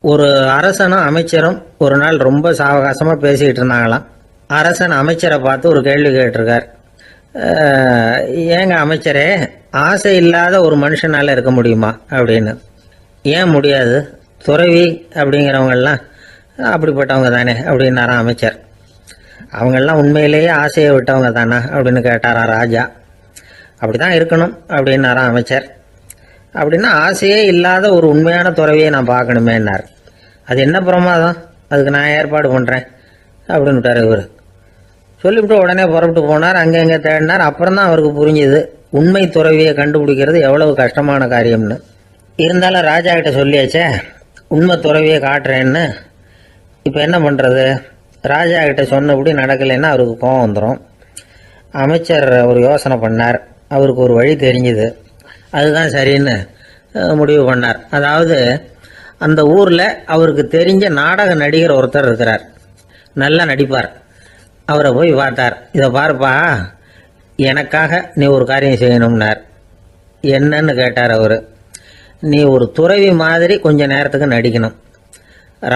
ஒரு அரசனும் அமைச்சரும் ஒரு நாள் ரொம்ப சாவகாசமாக பேசிக்கிட்டு இருந்தாங்களாம். அரசன் அமைச்சரை பார்த்து ஒரு கேள்வி கேட்டிருக்கார். ஏங்க அமைச்சரே, ஆசை இல்லாத ஒரு மனுஷனால் இருக்க முடியுமா அப்படின்னு. ஏன் முடியாது, துறவி அப்படிங்கிறவங்கெல்லாம் அப்படிப்பட்டவங்க தானே அப்படின்னாராம் அமைச்சர். அவங்கெல்லாம் உண்மையிலேயே ஆசையை விட்டவங்க தானா அப்படின்னு கேட்டாரா ராஜா. அப்படி தான் இருக்கணும் அப்படின்னாராம் அமைச்சர். அப்படின்னா ஆசையே இல்லாத ஒரு உண்மையான துறவியை நான் பார்க்கணுமேன்னார். அது என்ன பிரமாதம், அதுக்கு நான் ஏற்பாடு பண்ணுறேன் அப்படின்னுட்டார் இவர். சொல்லிவிட்டு உடனே புறப்பட்டு போனார். அங்கே தேடினார். அப்புறம் தான் அவருக்கு புரிஞ்சுது உண்மை துறவியை கண்டுபிடிக்கிறது எவ்வளவு கஷ்டமான காரியம்னு. இருந்தாலும் ராஜா கிட்ட சொல்லியாச்சே உண்மை துறவியை காட்டுறேன்னு. இப்போ என்ன பண்ணுறது, ராஜா கிட்ட சொன்னபடி நடக்கலைன்னா அவருக்கு கோபம் வந்துடும். அமைச்சர் ஒரு யோசனை பண்ணார். அவருக்கு ஒரு வழி தெரிஞ்சுது. அதுதான் சரின்னு முடிவு பண்ணார். அதாவது அந்த ஊரில் அவருக்கு தெரிஞ்ச நாடக நடிகர் ஒருத்தர் இருக்கிறார், நல்லா நடிப்பார். அவரை போய் பார்த்தார். இதை பாருப்பா, எனக்காக நீ ஒரு காரியம் செய்யணும்னார். என்னன்னு கேட்டார் அவர். நீ ஒரு துறவி மாதிரி கொஞ்ச நேரத்துக்கு நடிக்கணும்.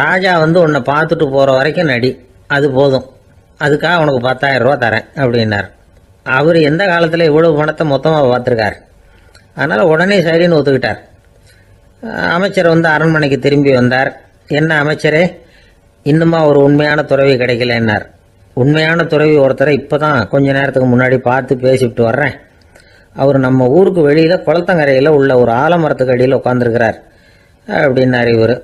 ராஜா உன்னை பார்த்துட்டு போகிற வரைக்கும் நடி, அது போதும். அதுக்காக உனக்கு 10,000 ரூபா தரேன் அப்படின்னார். அவர் எந்த காலத்தில் இவ்வளவு பணத்தை மொத்தமாக பார்த்துருக்கார். அதனால் உடனே சரின்னு ஒத்துக்கிட்டார். அமைச்சர் அரண்மனைக்கு திரும்பி வந்தார். என்ன அமைச்சரே, இன்னுமா ஒரு உண்மையான துறவி கிடைக்கலன்னார். உண்மையான துறவி ஒருத்தரை இப்போ தான் கொஞ்ச நேரத்துக்கு முன்னாடி பார்த்து பேசிவிட்டு வர்றேன். அவர் நம்ம ஊருக்கு வெளியில் குளத்தங்கரையில் உள்ள ஒரு ஆலமரத்துக்கு அடியில் உட்காந்துருக்கிறார் அப்படின்னார் இவர்.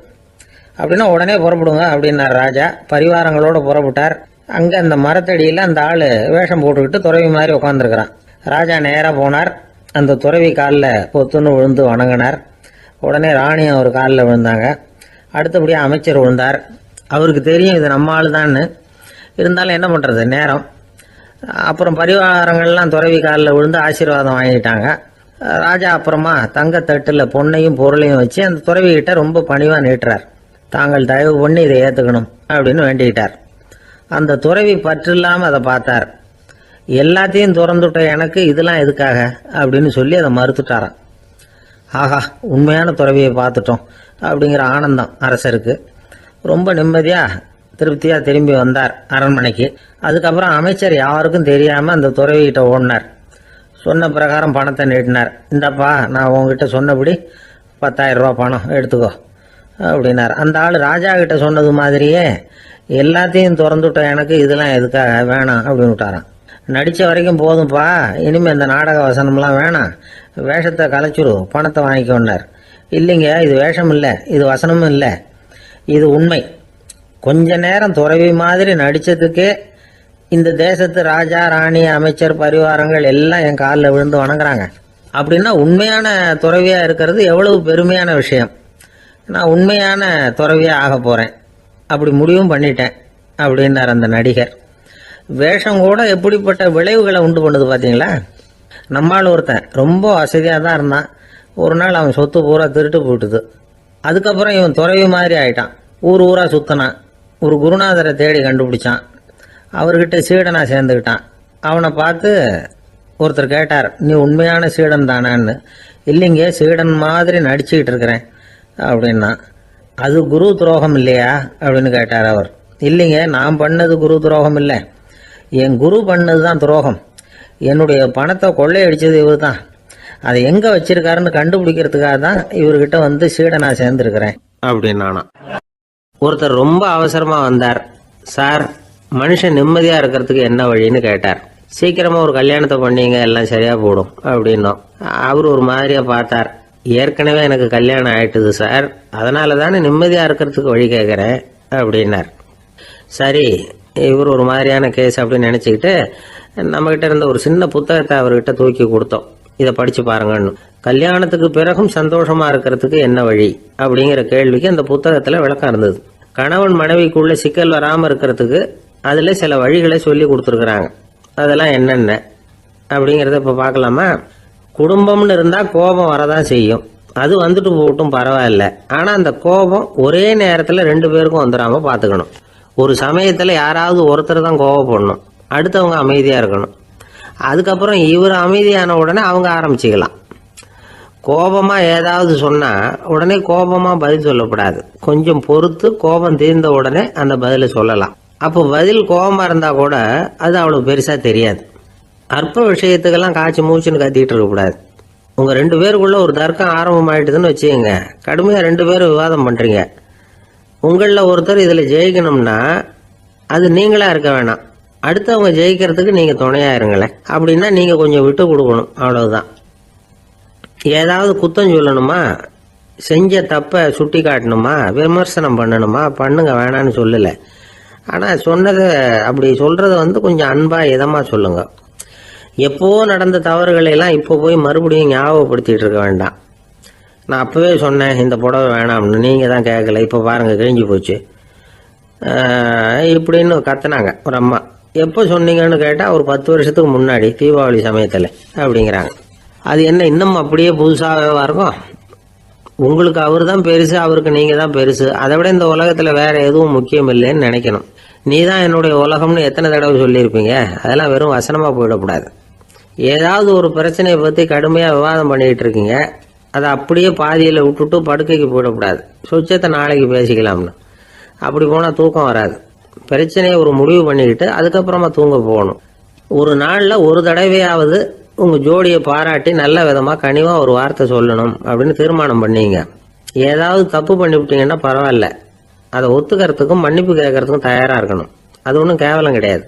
அப்படின்னா உடனே புறப்படுங்க அப்படின்னார் ராஜா. பரிவாரங்களோடு புறப்பட்டார். அங்கே அந்த மரத்தடியில் அந்த ஆள் வேஷம் போட்டுக்கிட்டு துறவி மாதிரி உட்காந்துருக்கிறான். ராஜா நேராக போனார். அந்த துறவி காலில் பொத்துன்னு விழுந்து வணங்கினார். உடனே ராணியும் அவர் காலில் விழுந்தாங்க. அடுத்தபடியாக அமைச்சர் விழுந்தார். அவருக்கு தெரியும் இது நம்ம ஆள் தான்னு. இருந்தாலும் என்ன பண்ணுறது, நேரம். அப்புறம் பரிவாரங்கள்லாம் துறவி காலில் விழுந்து ஆசீர்வாதம் வாங்கிட்டாங்க. ராஜா அப்புறமா தங்கத்தட்டில் பொண்ணையும் பொருளையும் வச்சு அந்த துறவிகிட்ட ரொம்ப பணிவாக நீட்டுறார். தாங்கள் தயவு பண்ணி இதை ஏற்றுக்கணும் அப்படின்னு வேண்டிக்கிட்டார். அந்த துறவி பற்று இல்லாமல் அதை பார்த்தார். எல்லாத்தையும் திறந்துட்ட எனக்கு இதெல்லாம் எதுக்காக அப்படின்னு சொல்லி அதை மறுத்துட்டாராம். ஆஹா, உண்மையான துறவியை பார்த்துட்டோம் அப்படிங்கிற ஆனந்தம் அரசருக்கு. ரொம்ப நிம்மதியாக திருப்தியாக திரும்பி வந்தார் அரண்மனைக்கு. அதுக்கப்புறம் அமைச்சர் யாருக்கும் தெரியாமல் அந்த துறவிகிட்ட ஓடினார். சொன்ன பிரகாரம் பணத்தை நீட்டினார். இந்தப்பா, நான் உங்ககிட்ட சொன்னபடி 10,000 ரூபா பணம் எடுத்துக்கோ அப்படின்னார். அந்த ஆள் ராஜா கிட்ட சொன்னது மாதிரியே எல்லாத்தையும் திறந்துட்ட எனக்கு இதெல்லாம் எதுக்காக வேணாம் அப்படின்னு விட்டாரான். நடித்த வரைக்கும் போதும்ப்பா, இனிமேல் இந்த நாடக வசனம்லாம் வேணாம், வேஷத்தை கலைச்சிரு, பணத்தை வாங்கிக்கோன்னார். இல்லைங்க, இது வேஷம் இல்லை, இது வசனமும் இல்லை, இது உண்மை. கொஞ்ச நேரம் துறவி மாதிரி நடித்ததுக்கே இந்த தேசத்து ராஜா ராணி அமைச்சர் பரிவாரங்கள் எல்லாம் என் காலில் விழுந்து வணங்குறாங்க. அப்படின்னா உண்மையான துறவியாக இருக்கிறது எவ்வளவு பெருமையான விஷயம். நான் உண்மையான துறவியாக ஆக போகிறேன், அப்படி முடிவும் பண்ணிட்டேன் அப்படின்னார் அந்த நடிகர். வேஷம் கூட எப்படிப்பட்ட விளைவுகளை உண்டு பண்ணுது பார்த்தீங்களா. நம்மால் ஒருத்தன் ரொம்ப வசதியாக தான் இருந்தான். ஒரு நாள் அவன் சொத்து பூரா திருட்டு போட்டுது. அதுக்கப்புறம் இவன் துறவி மாதிரி ஆயிட்டான். ஊர் ஊராக சுற்றினான். ஒரு குருநாதரை தேடி கண்டுபிடிச்சான். அவர்கிட்ட சீடனாக சேர்ந்துக்கிட்டான். அவனை பார்த்து ஒருத்தர் கேட்டார், நீ உண்மையான சீடன் தானான்னு. இல்லைங்க, சீடன் மாதிரி நடிச்சுக்கிட்டு இருக்கிறேன் அப்படின்னா. அது குரு துரோகம் இல்லையா அப்படின்னு கேட்டார் அவர். இல்லைங்க, நான் பண்ணது குரு துரோகம் இல்லை, என் குரு பண்ணது தான் துரோகம். என்னுடைய பணத்தை கொள்ளையடிச்சது இவர் தான். அதை எங்கே வச்சிருக்காருன்னு கண்டுபிடிக்கிறதுக்காக தான் இவர்கிட்ட சீடனாக சேர்ந்துருக்கிறேன் அப்படின்னானா. ஒருத்தர் ரொம்ப அவசரமாக வந்தார். சார், மனுஷன் நிம்மதியாக இருக்கிறதுக்கு என்ன வழின்னு கேட்டார். சீக்கிரமாக ஒரு கல்யாணத்தை பண்ணீங்க, எல்லாம் சரியாக போடும் அப்படின்னோம். அவர் ஒரு மாதிரியாக பார்த்தார். ஏற்கனவே எனக்கு கல்யாணம் ஆயிட்டுது சார், அதனால தானே நிம்மதியாக இருக்கிறதுக்கு வழி கேட்குறேன் அப்படின்னார். சரி, இவர் ஒரு மாதிரியான கேஸ் அப்படின்னு நினச்சிக்கிட்டு நம்மகிட்ட இருந்த ஒரு சின்ன புத்தகத்தை அவர்கிட்ட தூக்கி கொடுத்தோம். இதை படித்து பாருங்கன்னு. கல்யாணத்துக்கு பிறகும் சந்தோஷமாக இருக்கிறதுக்கு என்ன வழி அப்படிங்கிற கேள்விக்கு அந்த புத்தகத்தில் விளக்கம் இருந்தது. கணவன் மனைவிக்குள்ள சிக்கல் வராமல் இருக்கிறதுக்கு அதில் சில வழிகளை சொல்லி கொடுத்துருக்குறாங்க. அதெல்லாம் என்னென்ன அப்படிங்கிறத இப்போ பார்க்கலாமா. குடும்பம்னு இருந்தால் கோபம் வரதான் செய்யும். அது வந்துட்டு போகட்டும், பரவாயில்ல. ஆனால் அந்த கோபம் ஒரே நேரத்தில் 2 பேருக்கும் வந்துடாமல் பார்த்துக்கணும். ஒரு சமயத்தில் யாராவது ஒருத்தர் தான் கோபப்படணும், அடுத்தவங்க அமைதியாக இருக்கணும். அதுக்கப்புறம் இவர் அமைதியான உடனே அவங்க ஆரம்பிச்சிக்கலாம். கோபமாக ஏதாவது சொன்னால் உடனே கோபமாக பதில் சொல்லக்கூடாது. கொஞ்சம் பொறுத்து கோபம் தீர்ந்த உடனே அந்த பதிலை சொல்லலாம். அப்போ பதில் கோபமாக இருந்தால் கூட அது அவ்வளோ பெருசாக தெரியாது. அற்ப விஷயத்துக்கெல்லாம் காய்ச்சி மூச்சுன்னு கத்திட்டு இருக்கக்கூடாது. உங்கள் 2 பேருக்குள்ள ஒரு தர்க்கம் ஆரம்பமாயிட்டுதுன்னு வச்சுக்கோங்க. கடுமையாக 2 பேரும் விவாதம் பண்ணுறீங்க. உங்களில் ஒருத்தர் இதில் ஜெயிக்கணும்னா அது நீங்களாக இருக்க வேணாம், அடுத்தவங்க ஜெயிக்கிறதுக்கு நீங்கள் துணையாக இருங்களேன். அப்படின்னா நீங்கள் கொஞ்சம் விட்டு கொடுக்கணும், அவ்வளவுதான். ஏதாவது குத்தம் சொல்லணுமா, செஞ்ச தப்பை சுட்டி காட்டணுமா, விமர்சனம் பண்ணணுமா, பண்ணுங்க, வேணான்னு சொல்லலை. ஆனால் சொன்னதை அப்படி சொல்கிறத கொஞ்சம் அன்பாக இதமாக சொல்லுங்க. எப்போ நடந்த தவறுகளை எல்லாம் இப்போ போய் மறுபடியும் ஞாபகப்படுத்திட்டு இருக்க வேண்டாம். நான் அப்போவே சொன்னேன் இந்த புடவை வேணாம்னு, நீங்கள் தான் கேட்கல, இப்போ பாருங்கள் கிழிஞ்சு போச்சு இப்படின்னு கத்துனாங்க ஒரு அம்மா. எப்போ சொன்னீங்கன்னு கேட்டால் ஒரு 10 வருஷத்துக்கு முன்னாடி தீபாவளி சமயத்தில் அப்படிங்கிறாங்க. அது என்ன இன்னும் அப்படியே புதுசாகவே இருக்கும்? உங்களுக்கு அவர் தான் பெருசு, அவருக்கு நீங்கள் தான் பெருசு. அதை விட இந்த உலகத்தில் வேற எதுவும் முக்கியம் இல்லைன்னு நினைக்கணும். நீ தான் என்னுடைய உலகம்னு எத்தனை தடவை சொல்லியிருப்பீங்க? அதெல்லாம் வெறும் வசனமாக போயிடக்கூடாது. ஏதாவது ஒரு பிரச்சனையை பற்றி கடுமையாக விவாதம் பண்ணிக்கிட்டு இருக்கீங்க, அதை அப்படியே பாதியில் விட்டுட்டு படுக்கைக்கு போயிடக்கூடாது. சொச்சத்தை நாளைக்கு பேசிக்கலாம்னு. அப்படி போனால் தூக்கம் வராது. பிரச்சனையை ஒரு முடிவு பண்ணிக்கிட்டு அதுக்கப்புறமா தூங்க போகணும். ஒரு நாளில் ஒரு தடவையாவது உங்கள் ஜோடியை பாராட்டி நல்ல விதமாக கனிவாக ஒரு வார்த்தை சொல்லணும் அப்படின்னு தீர்மானம் பண்ணீங்க. ஏதாவது தப்பு பண்ணிவிட்டீங்கன்னா பரவாயில்ல, அதை ஒத்துக்கிறதுக்கும் மன்னிப்பு கேட்கறதுக்கும் தயாராக இருக்கணும். அது ஒன்றும் கேவலம் கிடையாது.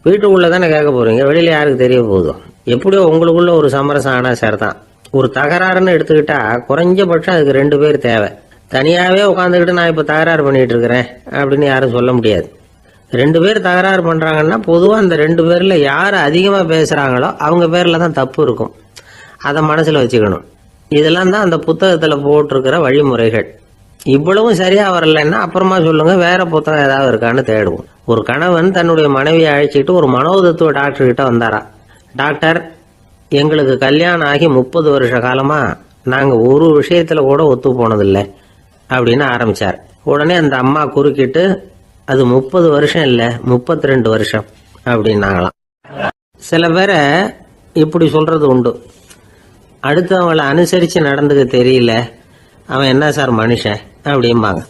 வீட்டுக்குள்ளே தானே கேட்க போகிறீங்க, வெளியில் யாருக்கு தெரிய போதும்? எப்படியோ உங்களுக்குள்ள ஒரு சமரசம் ஆனால் சார் தான். ஒரு தகராறுன்னு எடுத்துக்கிட்டா குறைஞ்சபட்சம் அதுக்கு 2 பேர் தேவை. தனியாகவே உட்காந்துக்கிட்டு நான் இப்போ தகராறு பண்ணிகிட்டு இருக்கிறேன் அப்படின்னு யாரும் சொல்ல முடியாது. 2 பேர் தகராறு பண்ணுறாங்கன்னா பொதுவாக அந்த 2 பேரில் யார் அதிகமாக பேசுகிறாங்களோ அவங்க பேரில் தான் தப்பு இருக்கும். அதை மனசில் வச்சுக்கணும். இதெல்லாம் தான் அந்த புத்தகத்தில் போட்டிருக்கிற வழிமுறைகள். இவ்வளவும் சரியாக வரலைன்னா அப்புறமா சொல்லுங்கள், வேற புத்தகம் ஏதாவது இருக்கான்னு தேடுவோம். ஒரு கணவன் தன்னுடைய மனைவியை அழைச்சிட்டு ஒரு மனோதத்துவ டாக்டர்கிட்ட வந்தாரா. டாக்டர், எங்களுக்கு கல்யாணம் ஆகி 30 வருஷ காலமாக நாங்கள் ஒரு விஷயத்தில் கூட ஒத்து போனதில்லை அப்படின்னு ஆரம்பித்தார். உடனே அந்த அம்மா குறுக்கிட்டு, அது 30 வருஷம் இல்லை 32 வருஷம் அப்படின்னாங்களாம். சில பேரை இப்படி சொல்கிறது உண்டு. அடுத்தவங்களை அனுசரித்து நடந்துக்க தெரியல, அவன் என்ன சார் மனுஷன் அப்படிம்பாங்க.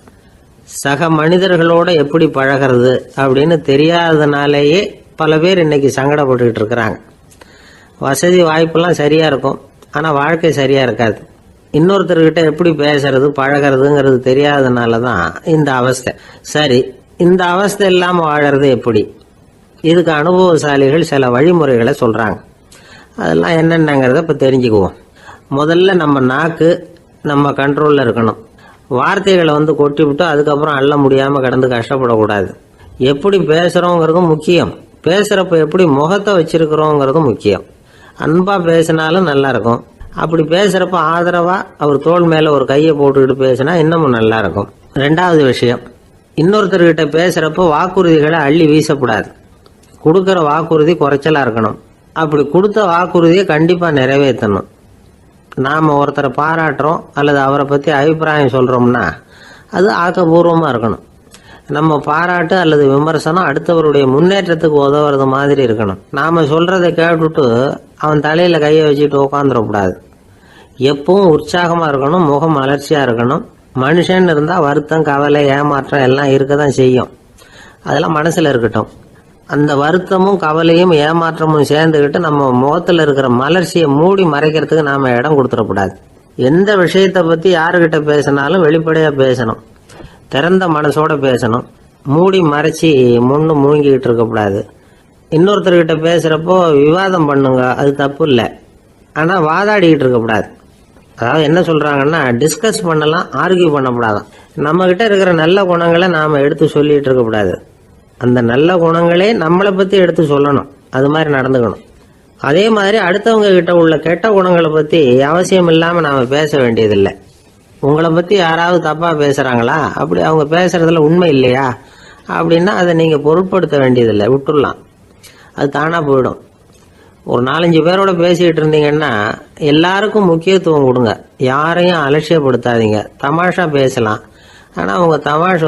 சக மனிதர்களோட எப்படி பழகிறது அப்படின்னு தெரியாததுனாலேயே பல பேர் இன்னைக்கு சங்கடப்பட்டுக்கிட்டு இருக்கிறாங்க. வசதி வாய்ப்பெல்லாம் சரியாக இருக்கும், ஆனால் வாழ்க்கை சரியாக இருக்காது. இன்னொருத்தர்கிட்ட எப்படி பேசுறது பழகிறதுங்கிறது தெரியாததுனால தான் இந்த அவஸ்தை. சரி, இந்த அவஸ்தை இல்லாமல் வாழறது எப்படி? இதுக்கு அனுபவசாலிகள் சில வழிமுறைகளை சொல்கிறாங்க. அதெல்லாம் என்னென்னங்கிறத இப்போ தெரிஞ்சுக்குவோம். முதல்ல நம்ம நாக்கு நம்ம கண்ட்ரோலில் இருக்கணும். வார்த்தைகளை கொட்டி விட்டு அதுக்கப்புறம் அள்ள முடியாமல் கிடந்து கஷ்டப்படக்கூடாது. எப்படி பேசுகிறோங்கிறதும் முக்கியம், பேசுகிறப்ப எப்படி முகத்தை வச்சிருக்கிறோங்கிறதும் முக்கியம். அன்பாக பேசினாலும் நல்லா இருக்கும். அப்படி பேசுகிறப்ப ஆதரவாக அவர் தோள் மேலே ஒரு கையை போட்டுக்கிட்டு பேசினா இன்னமும் நல்லா இருக்கும். 2வது விஷயம், இன்னொருத்தர்கிட்ட பேசுகிறப்ப வாக்குறுதிகளை அள்ளி வீசக்கூடாது. கொடுக்குற வாக்குறுதி குறைச்சலாக இருக்கணும். அப்படி கொடுத்த வாக்குறுதியை கண்டிப்பாக நிறைவேற்றணும். நாம் ஒருத்தரை பாராட்டுறோம் அல்லது அவரை பற்றி அபிப்பிராயம் சொல்கிறோம்னா அது ஆக்கப்பூர்வமாக இருக்கணும். நம்ம பாராட்டு அல்லது விமர்சனம் அடுத்தவருடைய முன்னேற்றத்துக்கு உதவுறது மாதிரி இருக்கணும். நாம் சொல்கிறத கேட்டுட்டு அவன் தலையில் கையை வச்சுட்டு உட்காந்துடக்கூடாது. எப்பவும் உற்சாகமாக இருக்கணும், முகம் அலர்ச்சியாக இருக்கணும். மனுஷன் இருந்தால் வருத்தம், கவலை, ஏமாற்றம் எல்லாம் இருக்க தான் செய்யும். அதெல்லாம் மனசில் இருக்கட்டும். அந்த வருத்தமும் கவலையும் ஏமாற்றமும் சேர்ந்துக்கிட்டு நம்ம முகத்தில் இருக்கிற மலர்ச்சியை மூடி மறைக்கிறதுக்கு நாம் இடம் கொடுத்துடக்கூடாது. எந்த விஷயத்தை பற்றி யாருக்கிட்ட பேசினாலும் வெளிப்படையாக பேசணும், திறந்த மனசோட பேசணும். மூடி மறைச்சி முன்னு மூங்கிக்கிட்டு இருக்கக்கூடாது. இன்னொருத்தர்கிட்ட பேசுகிறப்போ விவாதம் பண்ணுங்க, அது தப்பு இல்லை. ஆனால் வாதாடிக்கிட்டு இருக்கக்கூடாது. அதாவது என்ன சொல்கிறாங்கன்னா, டிஸ்கஸ் பண்ணலாம், ஆர்கியூ பண்ணக்கூடாதான். நம்மக்கிட்ட இருக்கிற நல்ல குணங்களை நாம் எடுத்து சொல்லிகிட்டு இருக்கக்கூடாது. அந்த நல்ல குணங்களே நம்மளை பற்றி எடுத்து சொல்லணும், அது மாதிரி நடந்துக்கணும். அதே மாதிரி அடுத்தவங்க கிட்ட உள்ள கெட்ட குணங்களை பற்றி அவசியம் இல்லாமல் நாம் பேச வேண்டியதில்லை. உங்களை பற்றி யாராவது தப்பாக பேசுகிறாங்களா, அப்படி அவங்க பேசுகிறதுல உண்மை இல்லையா அப்படின்னா அதை நீங்கள் பொருட்படுத்த வேண்டியதில்லை, விட்டுடலாம். அது தானாக போயிடும். ஒரு 4-5 பேரோட பேசிக்கிட்டு இருந்தீங்கன்னா எல்லாருக்கும் முக்கியத்துவம் கொடுங்க, யாரையும் அலட்சியப்படுத்தாதீங்க. தமாஷா பேசலாம், ஆனால் அவங்க தமாஷ்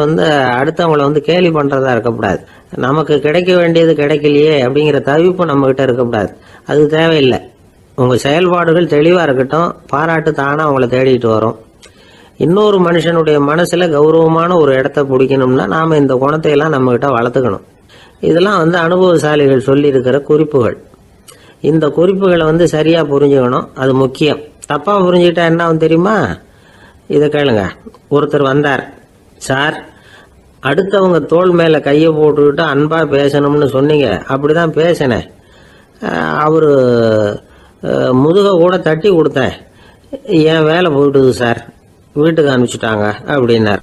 அடுத்தவங்களை கேலி பண்ணுறதா இருக்கக்கூடாது. நமக்கு கிடைக்க வேண்டியது கிடைக்கலையே அப்படிங்கிற தவிப்பு நம்மக்கிட்ட இருக்கக்கூடாது, அது தேவையில்லை. உங்கள் செயல்பாடுகள் தெளிவாக இருக்கட்டும், பாராட்டு தானாக அவங்கள தேடிட்டு வரும். இன்னொரு மனுஷனுடைய மனசில் கௌரவமான ஒரு இடத்த பிடிக்கணும்னா நாம் இந்த குணத்தையெல்லாம் நம்மகிட்ட வளர்த்துக்கணும். இதெல்லாம் அனுபவசாலிகள் சொல்லியிருக்கிற குறிப்புகள். இந்த குறிப்புகளை சரியாக புரிஞ்சுக்கணும், அது முக்கியம். தப்பாக புரிஞ்சுக்கிட்டா என்ன ஆகும் தெரியுமா? இதை கேளுங்க. ஒருத்தர் வந்தார், சார் அடுத்தவங்க தோள் மேலே கையை போட்டுக்கிட்டு அன்பாக பேசணும்னு சொன்னீங்க, அப்படி தான் பேசினேன். அவர் முதுகை கூட தட்டி கொடுத்தேன், என் வேலை போயிட்டுது சார், வீட்டுக்கு அனுப்பிச்சிட்டாங்க அப்படின்னார்.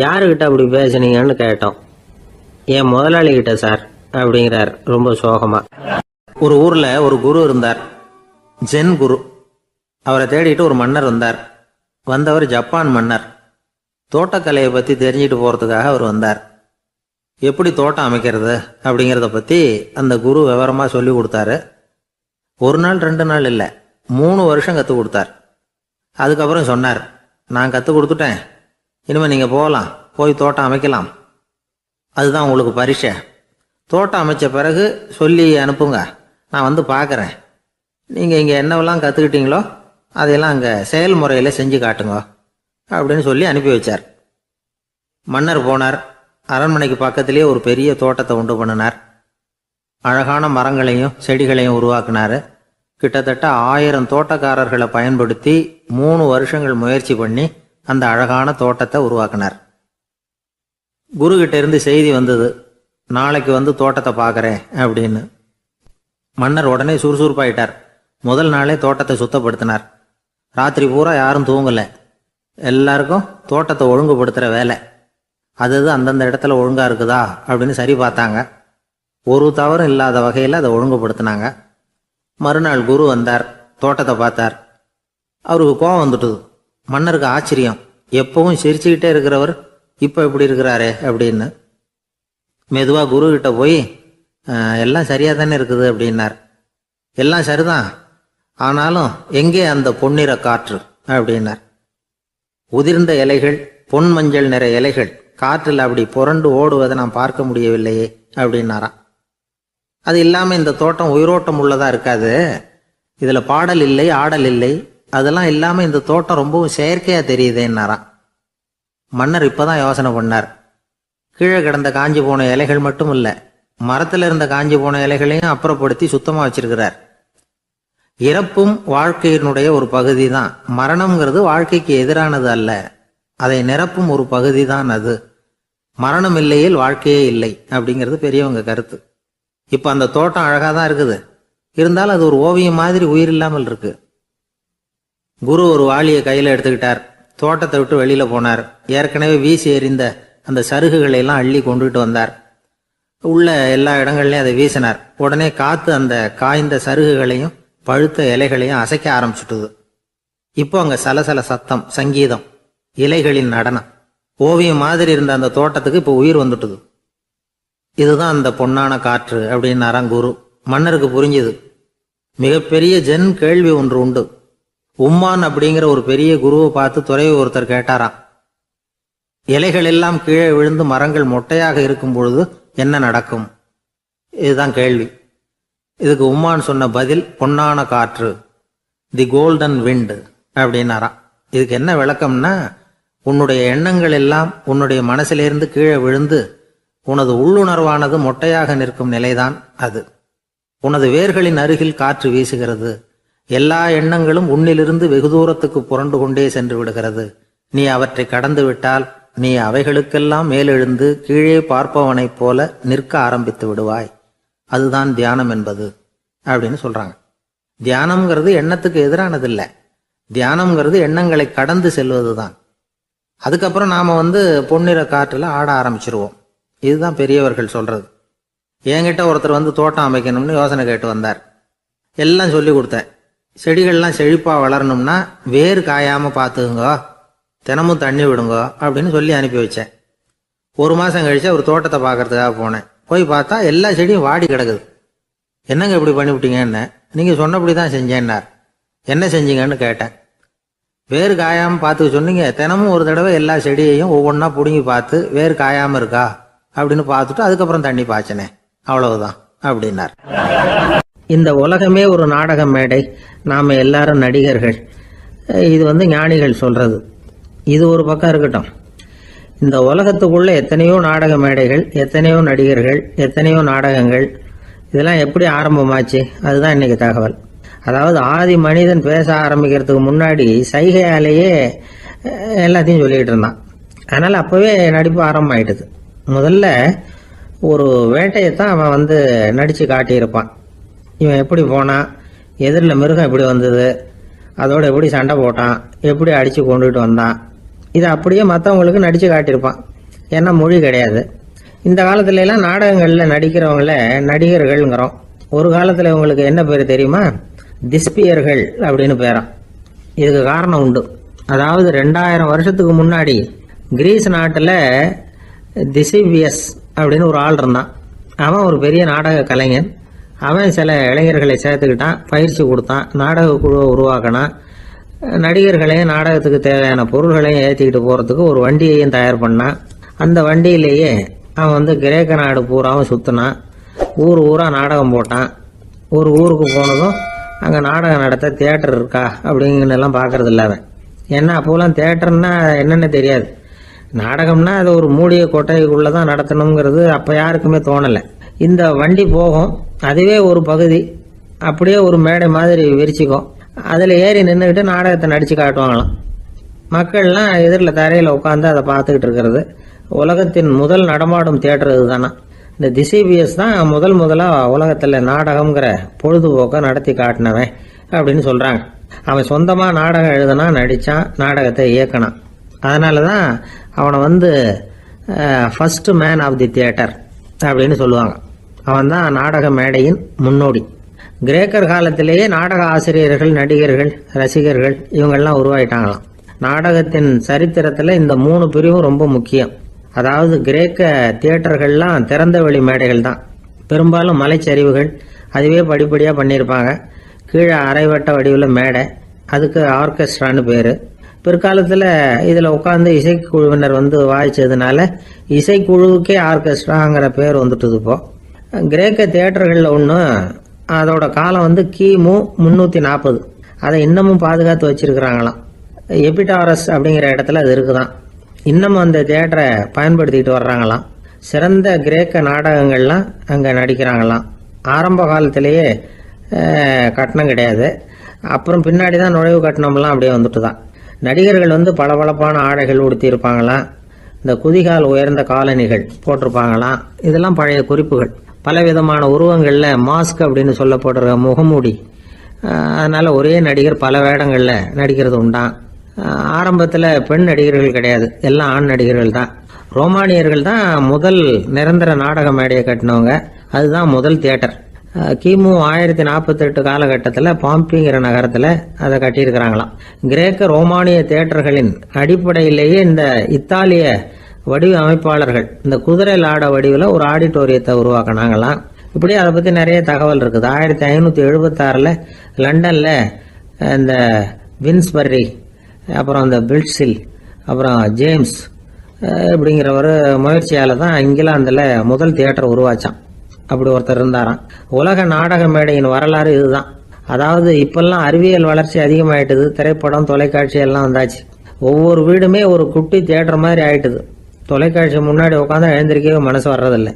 யாருக்கிட்ட அப்படி பேசுனீங்கன்னு கேட்டோம். என் முதலாளிகிட்ட சார் அப்படிங்கிறார் ரொம்ப சோகமா. ஒரு ஊரில் ஒரு குரு இருந்தார், ஜென் குரு. அவரை தேடிட்டு ஒரு மன்னர் வந்தார். வந்தவர் ஜப்பான் மன்னர். தோட்டக்கலையை பற்றி தெரிஞ்சுட்டு போகிறதுக்காக அவர் வந்தார். எப்படி தோட்டம் அமைக்கிறது அப்படிங்கிறத பற்றி அந்த குரு விவரமாக சொல்லி கொடுத்தாரு. ஒரு நாள் 2 நாள் இல்லை, 3 வருஷம் கற்றுக் கொடுத்தார். அதுக்கப்புறம் சொன்னார், நான் கற்றுக் கொடுத்துட்டேன், இனிமேல் நீங்கள் போகலாம், போய் தோட்டம் அமைக்கலாம், அதுதான் உங்களுக்கு பரிசை. தோட்டம் அமைச்ச பிறகு சொல்லி அனுப்புங்க, நான் வந்து பார்க்குறேன். நீங்கள் இங்கே என்னவெல்லாம் கற்றுக்கிட்டீங்களோ அதையெல்லாம் அங்கே செயல்முறையில் செஞ்சு காட்டுங்க அப்படின்னு சொல்லி அனுப்பி வச்சார். மன்னர் போனார். அரண்மனைக்கு பக்கத்திலேயே ஒரு பெரிய தோட்டத்தை உண்டு பண்ணினார். அழகான மரங்களையும் செடிகளையும் உருவாக்கினார். கிட்டத்தட்ட 1000 தோட்டக்காரர்களை பயன்படுத்தி 3 வருஷங்கள் முயற்சி பண்ணி அந்த அழகான தோட்டத்தை உருவாக்கினார். குருகிட்ட இருந்து செய்தி வந்தது, நாளைக்கு வந்து தோட்டத்தை பார்க்குறேன் அப்படின்னு. மன்னர் உடனே சுறுசுறுப்பாயிட்டார். முதல் நாளே தோட்டத்தை சுத்தப்படுத்தினார். ராத்திரி பூரா யாரும் தூங்கலை. எல்லாருக்கும் தோட்டத்தை ஒழுங்குபடுத்துகிற வேலை. அது அந்தந்த இடத்துல ஒழுங்காக இருக்குதா அப்படின்னு சரி பார்த்தாங்க. ஒரு தவறும் இல்லாத வகையில் அதை ஒழுங்குபடுத்தினாங்க. மறுநாள் குரு வந்தார், தோட்டத்தை பார்த்தார். அவருக்கு கோபம் வந்துட்டுது. மன்னருக்கு ஆச்சரியம், எப்பவும் சிரிச்சுக்கிட்டே இருக்கிறவர் இப்போ இப்படி இருக்கிறாரே அப்படின்னு. மெதுவாக குருக்கிட்ட போய் எல்லாம் சரியாக தானே இருக்குது அப்படின்னார். எல்லாம் சரிதான், ஆனாலும் எங்கே அந்த பொன்னிற காற்று அப்படின்னார். உதிர்ந்த இலைகள், பொன் மஞ்சள் நிற இலைகள் காற்றில் அப்படி புரண்டு ஓடுவதை நான் பார்க்க முடியவில்லையே அப்படின்னாராம். அது இல்லாமல் இந்த தோட்டம் உயிரோட்டம் உள்ளதாக இருக்காது, இதில் பாடல் இல்லை, ஆடல் இல்லை, அதெல்லாம் இல்லாமல் இந்த தோட்டம் ரொம்பவும் செயற்கையாக தெரியுதேன்னாராம். மன்னர் இப்போதான் யோசனை பண்ணார். கீழே கிடந்த காஞ்சி போன இலைகள் மட்டும் இல்லை, மரத்தில் இருந்த காஞ்சி போன இலைகளையும் அப்புறப்படுத்தி சுத்தமாக வச்சிருக்கிறார். இறப்பும் வாழ்க்கையினுடைய ஒரு பகுதி தான். மரணம்ங்கிறது வாழ்க்கைக்கு எதிரானது அல்ல, அதை நிரப்பும் ஒரு பகுதி தான் அது. மரணம் இல்லையில் வாழ்க்கையே இல்லை அப்படிங்கிறது பெரியவங்க கருத்து. இப்போ அந்த தோட்டம் அழகாக தான் இருக்குது, இருந்தாலும் அது ஒரு ஓவியம் மாதிரி உயிர் இல்லாமல் இருக்கு. குரு ஒரு வாளியை கையில் எடுத்துக்கிட்டார். தோட்டத்தை விட்டு வெளியில் போனார். ஏற்கனவே வீசி எறிந்த அந்த சருகுகளை எல்லாம் அள்ளி கொண்டுகிட்டு வந்தார். உள்ள எல்லா இடங்கள்லையும் அதை வீசினார். உடனே காற்று அந்த காய்ந்த சருகுகளையும் பழுத்த இலைகளையும் அசைக்க ஆரம்பிச்சுட்டுது. இப்போ அங்கே சலசல சத்தம், சங்கீதம், இலைகளின் நடனம். ஓவியம் மாதிரி இருந்த அந்த தோட்டத்துக்கு இப்போ உயிர் வந்துட்டுது. இதுதான் அந்த பொன்னான காற்று அப்படின்னாராம் குரு. மன்னருக்கு புரிஞ்சுது. மிகப்பெரிய ஜென் கேள்வி ஒன்று உண்டு. உம்மான் அப்படிங்கிற ஒரு பெரிய குருவை பார்த்து துறவி ஒருத்தர் கேட்டாராம், இலைகள் எல்லாம் கீழே விழுந்து மரங்கள் மொட்டையாக இருக்கும் பொழுது என்ன நடக்கும்? இதுதான் கேள்வி. இதுக்கு உம்மான் சொன்ன பதில் பொன்னான காற்று, தி கோல்டன் விண்ட் அப்படின்னாராம். இதுக்கு என்ன விளக்கம்னா, உன்னுடைய எண்ணங்கள் எல்லாம் உன்னுடைய மனசிலிருந்து கீழே விழுந்து உனது உள்ளுணர்வானது மொட்டையாக நிற்கும் நிலைதான் அது. உனது வேர்களின் அருகில் காற்று வீசுகிறது. எல்லா எண்ணங்களும் உன்னிலிருந்து வெகு தூரத்துக்கு புரண்டு கொண்டே சென்று விடுகிறது. நீ அவற்றை கடந்து விட்டால் நீ அவைகளுக்கெல்லாம் மேலெழுந்து கீழே பார்ப்பவனைப் போல நிற்க ஆரம்பித்து விடுவாய். அதுதான் தியானம் என்பது அப்படின்னு சொல்றாங்க. தியானம்ங்கிறது எண்ணத்துக்கு எதிரானதில்லை. தியானம்ங்கிறது எண்ணங்களை கடந்து செல்வது தான். அதுக்கப்புறம் நாம பொன்னிற காற்றுல ஆட ஆரம்பிச்சிருவோம். இதுதான் பெரியவர்கள் சொல்றது. என்கிட்ட ஒருத்தர் தோட்டம் அமைக்கணும்னு யோசனை கேட்டு வந்தார். எல்லாம் சொல்லி கொடுத்தேன். செடிகள்லாம் செழிப்பாக வளரணும்னா வேர் காயாமல் பார்த்துக்குங்க, தினமும் தண்ணி விடுங்க அப்படின்னு சொல்லி அனுப்பி வச்சேன். 1 மாதம் கழிச்சு ஒரு தோட்டத்தை பார்க்கறதுக்காக போனேன். போய் பார்த்தா எல்லா செடியும் வாடி கிடக்குது. என்னங்க இப்படி பண்ணிவிட்டீங்கன்னு. நீங்கள் சொன்னபடி தான் செஞ்சேன்னார். என்ன செஞ்சீங்கன்னு கேட்டேன். வேர் காயாமல் பார்த்துக்க சொன்னீங்க, தினமும் ஒரு தடவை எல்லா செடியையும் ஒவ்வொன்றா பிடுங்கி பார்த்து வேர் காயாமல் இருக்கா அப்படின்னு பார்த்துட்டு அதுக்கப்புறம் தண்ணி பாய்ச்சனே, அவ்வளவுதான் அப்படின்னார். இந்த உலகமே ஒரு நாடக மேடை, நாம் எல்லாரும் நடிகர்கள். இது ஞானிகள் சொல்கிறது. இது ஒரு பக்கம் இருக்கட்டும். இந்த உலகத்துக்குள்ளே எத்தனையோ நாடக மேடைகள், எத்தனையோ நடிகர்கள், எத்தனையோ நாடகங்கள், இதெல்லாம் எப்படி ஆரம்பமாச்சு? அதுதான் இன்னைக்கு தகவல். அதாவது ஆதி மனிதன் பேச ஆரம்பிக்கிறதுக்கு முன்னாடி சைகையாலேயே எல்லாத்தையும் சொல்லிக்கிட்டு இருந்தான். அதனால் அப்போவே நடிப்பு ஆரம்பமாயிட்டுது. முதல்ல ஒரு வேட்டையைத்தான் அவன் நடித்து காட்டியிருப்பான். இவன் எப்படி போனான், எதிரில் மிருகம் எப்படி வந்தது, அதோட எப்படி சண்டை போட்டான், எப்படி அடித்து கொண்டுகிட்டு வந்தான், இதை அப்படியே மற்றவங்களுக்கு நடித்து காட்டியிருப்பான். ஏன்னா மொழி கிடையாது. இந்த காலத்துலலாம் நாடகங்களில் நடிக்கிறவங்கள நடிகர்கள்ங்கிறோம். ஒரு காலத்தில் இவங்களுக்கு என்ன பேர் தெரியுமா? திஸ்பியர்கள் அப்படின்னு பேராம். இதுக்கு காரணம் உண்டு. அதாவது 2000 வருஷத்துக்கு முன்னாடி கிரீஸ் நாட்டில் திசிபியஸ் அப்படின்னு ஒரு ஆள் இருந்தான். அவன் ஒரு பெரிய நாடக கலைஞன். அவன் சில இளைஞர்களை சேர்த்துக்கிட்டான், பயிற்சி கொடுத்தான், நாடக குழுவை உருவாக்கினான். நடிகர்களையும் நாடகத்துக்கு தேவையான பொருள்களையும் ஏற்றிக்கிட்டு போகிறதுக்கு ஒரு வண்டியையும் தயார் பண்ணான். அந்த வண்டியிலேயே அவன் கிரேக்க நாடு பூராவும் சுற்றினான். ஊர் ஊராக நாடகம் போட்டான். ஒரு ஊருக்கு போனதும் அங்கே நாடகம் நடத்த தியேட்டர் இருக்கா அப்படிங்கலாம் பார்க்கறது இல்லை அவன். ஏன்னா அப்போலாம் தியேட்டர்னா என்னென்ன தெரியாது. நாடகம்னா அது ஒரு மூடிய கொட்டைக்குள்ளே தான் நடத்தணுங்கிறது அப்போ யாருக்குமே தோணலை. இந்த வண்டி போகும், அதுவே ஒரு பகுதி அப்படியே ஒரு மேடை மாதிரி விரிச்சிக்கும். அதில் ஏறி நின்றுக்கிட்டு நாடகத்தை நடித்து காட்டுவாங்களாம். மக்கள்லாம் எதிரில் தரையில் உட்காந்து அதை பார்த்துக்கிட்டு இருக்கிறது. உலகத்தின் முதல் நடமாடும் தியேட்டர் இதுதானா. இந்த திசிபியஸ் தான் முதலாக உலகத்தில் நாடகம்ங்கிற பொழுதுபோக்கை நடத்தி காட்டினவன் அப்படின்னு சொல்கிறாங்க. அவன் சொந்தமாக நாடகம் எழுதுனா, நடித்தான், நாடகத்தை இயக்கினான். அதனால தான் அவனை first man of the theatre அப்படின்னு சொல்லுவாங்க. அவன் தான் நாடக மேடையின் முன்னோடி. கிரேக்கர் காலத்திலேயே நாடக ஆசிரியர்கள், நடிகர்கள், ரசிகர்கள் இவங்கெல்லாம் உருவாயிட்டாங்களாம். நாடகத்தின் சரித்திரத்தில் இந்த 3 பிரிவும் ரொம்ப முக்கியம். அதாவது கிரேக்க தியேட்டர்கள்லாம் திறந்த வெளி மேடைகள் தான். பெரும்பாலும் மலைச்சரிவுகள், அதுவே படிப்படியாக பண்ணியிருப்பாங்க. கீழே அரைவட்ட வடிவில் மேடை, அதுக்கு ஆர்கெஸ்ட்ரான்னு பேர். பிற்காலத்தில் இதில் உட்காந்து இசைக்குழுவினர் வாய்ச்சதுனால இசைக்குழுவுக்கே ஆர்கெஸ்ட்ராங்கிற பேர் வந்துட்டுது. இப்போ கிரேக்க தியேட்டர்களில் ஒன்று, அதோட காலம் கிமு 340. அதை இன்னமும் பாதுகாத்து வச்சிருக்கிறாங்களாம். எபிடாரஸ் அப்படிங்கிற இடத்துல அது இருக்குதான். இன்னமும் அந்த தியேட்டரை பயன்படுத்திக்கிட்டு வர்றாங்களாம். சிறந்த கிரேக்க நாடகங்கள்லாம் அங்கே நடிக்கிறாங்களாம். ஆரம்ப காலத்திலேயே கட்டணம் கிடையாது. அப்புறம் பின்னாடி தான் நுழைவு கட்டணம்லாம் அப்படியே வந்துட்டு தான். நடிகர்கள் பளபளப்பான ஆடைகள் உடுத்தியிருப்பாங்களாம். இந்த குதிகால் உயர்ந்த காலணிகள் போட்டிருப்பாங்களாம். இதெல்லாம் பழைய குறிப்புகள். பலவிதமான உருவங்களில் மாஸ்க் அப்படின்னு சொல்லப்படுற முகமூடி. அதனால் ஒரே நடிகர் பல வேடங்களில் நடிக்கிறது உண்டான். ஆரம்பத்தில் பெண் நடிகர்கள் கிடையாது, எல்லாம் ஆண் நடிகர்கள் தான். ரோமானியர்கள் தான் முதல் நிரந்தர நாடக மேடையை கட்டினவங்க. அதுதான் முதல் தியேட்டர். கிமு 1048 காலகட்டத்தில் பாம்பிங்கிற நகரத்தில் அதை கட்டியிருக்கிறாங்களாம். கிரேக்க ரோமானிய தியேட்டர்களின் அடிப்படையிலேயே இந்த இத்தாலிய வடிவ அமைப்பாளர்கள் இந்த குதிரை லாட வடிவில் ஒரு ஆடிட்டோரியத்தை உருவாக்கினாங்களாம். இப்படி அதை பற்றி நிறைய தகவல் இருக்குது. 1576 லண்டனில் இந்த வின்ஸ்பர்ரி, அப்புறம் இந்த பில்ட்ஸில், அப்புறம் ஜேம்ஸ் இப்படிங்கிற ஒரு முயற்சியால் தான் இங்கிலாந்தில் முதல் தியேட்டர் உருவாச்சான். அப்படி ஒருத்தர் இருந்தாராம். உலக நாடக மேடையின் வரலாறு இதுதான். அதாவது இப்பெல்லாம் அறிவியல் வளர்ச்சி அதிகமாயிட்டுது. திரைப்படம், தொலைக்காட்சி எல்லாம் வந்தாச்சு. ஒவ்வொரு வீடுமே ஒரு குட்டி தியேட்டர் மாதிரி ஆயிட்டுது. தொலைக்காட்சி முன்னாடி உட்காந்து எழுந்திருக்கவே மனசு வர்றதில்லை.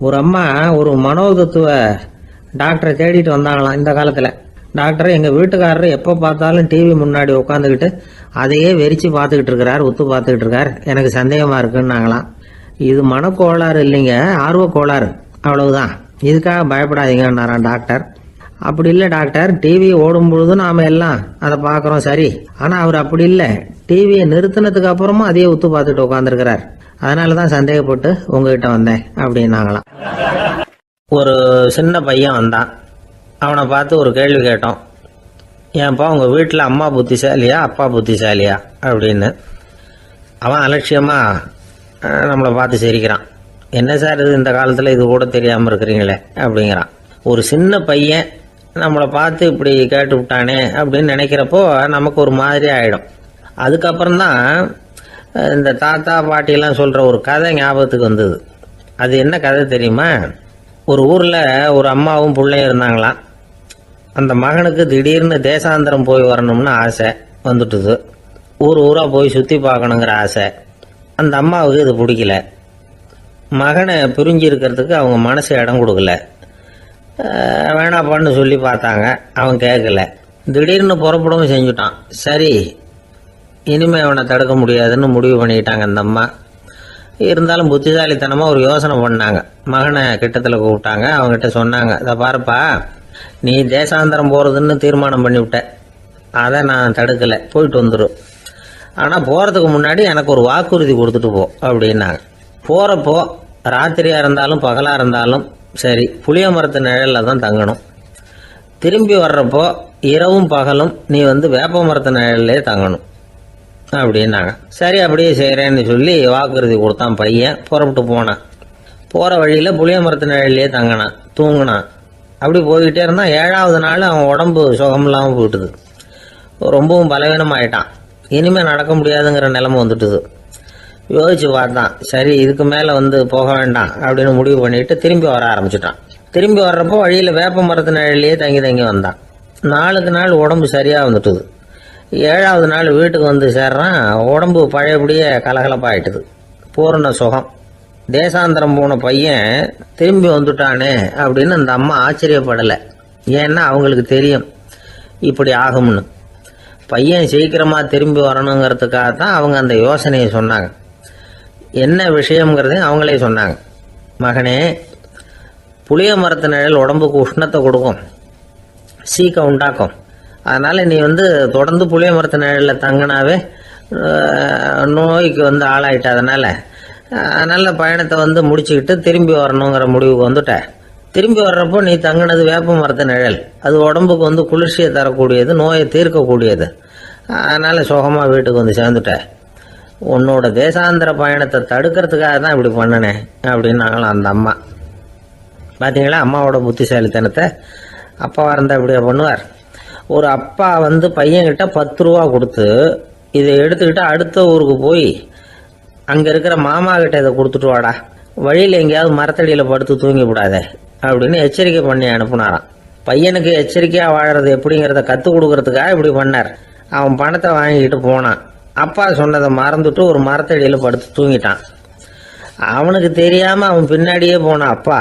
ஒரு அம்மா ஒரு மனோதத்துவ டாக்டரை தேடிட்டு வந்தாங்களாம் இந்த காலத்தில். டாக்டர், எங்கள் வீட்டுக்காரர் எப்போ பார்த்தாலும் டிவி முன்னாடி உட்காந்துக்கிட்டு அதையே வெறிச்சு பார்த்துக்கிட்டு இருக்கிறார், உத்து பார்த்துக்கிட்டு இருக்கார், எனக்கு சந்தேகமாக இருக்குன்னாங்களாம். இது மனக்கோளாறு இல்லைங்க, ஆர்வக்கோளாறு, அவ்வளவுதான், இதுக்காக பயப்படாதீங்கன்னாரான் டாக்டர். அப்படி இல்லை டாக்டர், டிவி ஓடும் பொழுது நாம் எல்லாம் அதை பார்க்குறோம் சரி, ஆனால் அவர் அப்படி இல்லை, டிவியை நிறுத்தினதுக்கு அப்புறமும் அதையே உத்து பார்த்துட்டு உட்காந்துருக்கிறார், அதனால தான் சந்தேகப்பட்டு உங்ககிட்ட வந்தேன் அப்படின்னாங்களாம். ஒரு சின்ன பையன் வந்தான். அவனை பார்த்து ஒரு கேள்வி கேட்டோம். ஏன்ப்பா உங்கள் வீட்டில் அம்மா புத்திசாலியா அப்பா புத்திசாலியா அப்படின்னு. அவன் அலட்சியமாக நம்மளை பார்த்து சிரிக்கிறான். என்ன சார் இது, இந்த காலத்தில் இது கூட தெரியாமல் இருக்கிறீங்களே அப்படிங்கிறான். ஒரு சின்ன பையன் நம்மளை பார்த்து இப்படி கேட்டு விட்டானே அப்படின்னு நினைக்கிறப்போ நமக்கு ஒரு மாதிரி ஆகிடும். அதுக்கப்புறம்தான் இந்த தாத்தா பாட்டிலாம் சொல்கிற ஒரு கதை ஞாபகத்துக்கு வந்தது. அது என்ன கதை தெரியுமா? ஒரு ஊரில் ஒரு அம்மாவும் பிள்ளையும் இருந்தாங்களாம். அந்த மகனுக்கு திடீர்னு தேசாந்திரம் போய் வரணும்னு ஆசை வந்துட்டுது. ஊர் ஊராக போய் சுற்றி பார்க்கணுங்கிற ஆசை. அந்த அம்மாவுக்கு இது பிடிக்கல. மகனை பிரிஞ்சு இருக்கிறதுக்கு அவங்க மனசு இடம் கொடுக்கல. வேணாப்பான்னு சொல்லி பார்த்தாங்க, அவன் கேட்கல. திடீர்னு புறப்படவும் செஞ்சுட்டான். சரி, இனிமேல் அவனை தடுக்க முடியாதுன்னு முடிவு பண்ணிக்கிட்டாங்க அந்த அம்மா. இருந்தாலும் புத்திசாலித்தனமாக ஒரு யோசனை பண்ணாங்க. மகனை கிட்டத்தில் கூப்பிட்டாங்க. அவங்ககிட்ட சொன்னாங்க, இதை பாருப்பா, நீ தேசாந்தரம் போகிறதுன்னு தீர்மானம் பண்ணிவிட்ட, அதை நான் தடுக்கலை, போயிட்டு வந்துடும். ஆனால் போகிறதுக்கு முன்னாடி எனக்கு ஒரு வாக்குறுதி கொடுத்துட்டு போ அப்படின்னாங்க. போகிறப்போ ராத்திரியாக இருந்தாலும் பகலாக இருந்தாலும் சரி, புளிய மரத்து நிழலில் தான் தங்கணும். திரும்பி வர்றப்போ இரவும் பகலும் நீ வேப்ப மரத்து நிழல்லே தங்கணும் அப்படின்னாங்க. சரி, அப்படியே செய்கிறேன்னு சொல்லி வாக்குறுதி கொடுத்தான் பையன். புறப்பட்டு போனான். போகிற வழியில் புளிய மரத்து நிழல்லே தங்கினான், தூங்கினான். அப்படி போய்கிட்டே இருந்தான். 7வது நாள் அவன் உடம்பு சுகமில்லாமல் போயிட்டுது. ரொம்பவும் பலவீனமாயிட்டான். இனிமேல் நடக்க முடியாதுங்கிற நிலைமை வந்துட்டுது. யோசிச்சு பார்த்தான். சரி, இதுக்கு மேலே போக வேண்டாம் அப்படின்னு முடிவு பண்ணிட்டு திரும்பி வர ஆரம்பிச்சிட்டான். திரும்பி வர்றப்போ வழியில் வேப்ப மரத்து நிழல்லையே தங்கி வந்தான். நாளுக்கு நாள் உடம்பு சரியாக வந்துட்டுது. 7வது நாள் வீட்டுக்கு சேர்றான். உடம்பு பழையபடியே கலகலப்பாயிட்டுது. பூரண சுகம். தேசாந்திரம் போன பையன் திரும்பி வந்துட்டானே அப்படின்னு அந்த அம்மா ஆச்சரியப்படலை. ஏன்னா அவங்களுக்கு தெரியும் இப்படி ஆகும்னு. பையன் சீக்கிரமாக திரும்பி வரணுங்கிறதுக்காக தான் அவங்க அந்த யோசனையை சொன்னாங்க. என்ன விஷயங்கிறதையும் அவங்களே சொன்னாங்க. மகனே, புளிய மரத்து நிழல் உடம்புக்கு உஷ்ணத்தை கொடுக்கும், சீக்கம் உண்டாக்கும். அதனால் நீ தொடர்ந்து புளிய மரத்து நிழலில் தங்கினாவே நோய்க்கு ஆளாயிட்ட. அதனால் நல்ல பயணத்தை முடிச்சுக்கிட்டு திரும்பி வரணுங்கிற முடிவுக்கு வந்துட்ட. திரும்பி வர்றப்போ நீ தங்கினது வேப்ப மரத்து நிழல். அது உடம்புக்கு குளிர்ச்சியை தரக்கூடியது, நோயை தீர்க்கக்கூடியது. அதனால் சுகமாக வீட்டுக்கு சேர்ந்துட்ட. உன்னோட தேசாந்திர பயணத்தை தடுக்கிறதுக்காக தான் இப்படி பண்ணினேன் அப்படின்னாங்களாம் அந்த அம்மா. பார்த்தீங்களா அம்மாவோட புத்திசாலித்தனத்தை? அப்பாவாக இருந்தால் இப்படியா பண்ணுவார்? ஒரு அப்பா பையன்கிட்ட 10 ரூபா கொடுத்து இதை எடுத்துக்கிட்டு அடுத்த ஊருக்கு போய் அங்கே இருக்கிற மாமா கிட்ட இதை கொடுத்துட்டு வாடா, வழியில் எங்கேயாவது மரத்தடியில் படுத்து தூங்கி விடாதே அப்படின்னு எச்சரிக்கை பண்ணி அனுப்புனாராம். பையனுக்கு எச்சரிக்கையாக வாழறது எப்படிங்கிறத கற்றுக் கொடுக்கறதுக்காக இப்படி பண்ணார். அவன் பணத்தை வாங்கிக்கிட்டு போனான். அப்பா சொன்னதை மறந்துட்டு ஒரு மரத்தடியில் படுத்து தூங்கிட்டான். அவனுக்கு தெரியாமல் அவன் பின்னாடியே போன அப்பா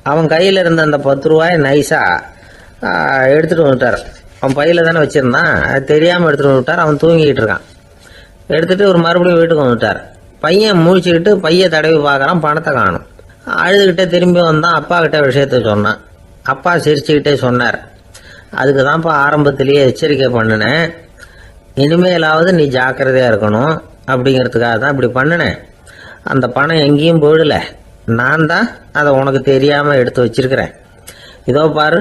அவன் கையில் இருந்த அந்த 10 ரூபாயை நைஸாக எடுத்துகிட்டு வந்துட்டார். அவன் பையில் தானே வச்சுருந்தான், அது தெரியாமல் எடுத்துகிட்டு வந்துட்டார். அவன் தூங்கிக்கிட்டு இருக்கான். எடுத்துகிட்டு ஒரு மறுபடியும் வீட்டுக்கு வந்துட்டார். பையன் முழிச்சுக்கிட்டு பையை தடவி பார்க்குறான், பணத்தை காணும். அழுதுகிட்டே திரும்பி வந்தான். அப்பா கிட்ட விஷயத்த சொன்னான். அப்பா சிரிச்சுக்கிட்டே சொன்னார், அதுக்கு தான்ப்பா ஆரம்பத்திலேயே எச்சரிக்கை பண்ணினேன், இனிமேலாவது நீ ஜாக்கிரதையாக இருக்கணும் அப்படிங்கிறதுக்காக தான் இப்படி பண்ணினேன். அந்த பணம் எங்கேயும் போயிடலை, நான் தான் அதை உனக்கு தெரியாமல் எடுத்து வச்சிருக்கிறேன். இதோ பாரு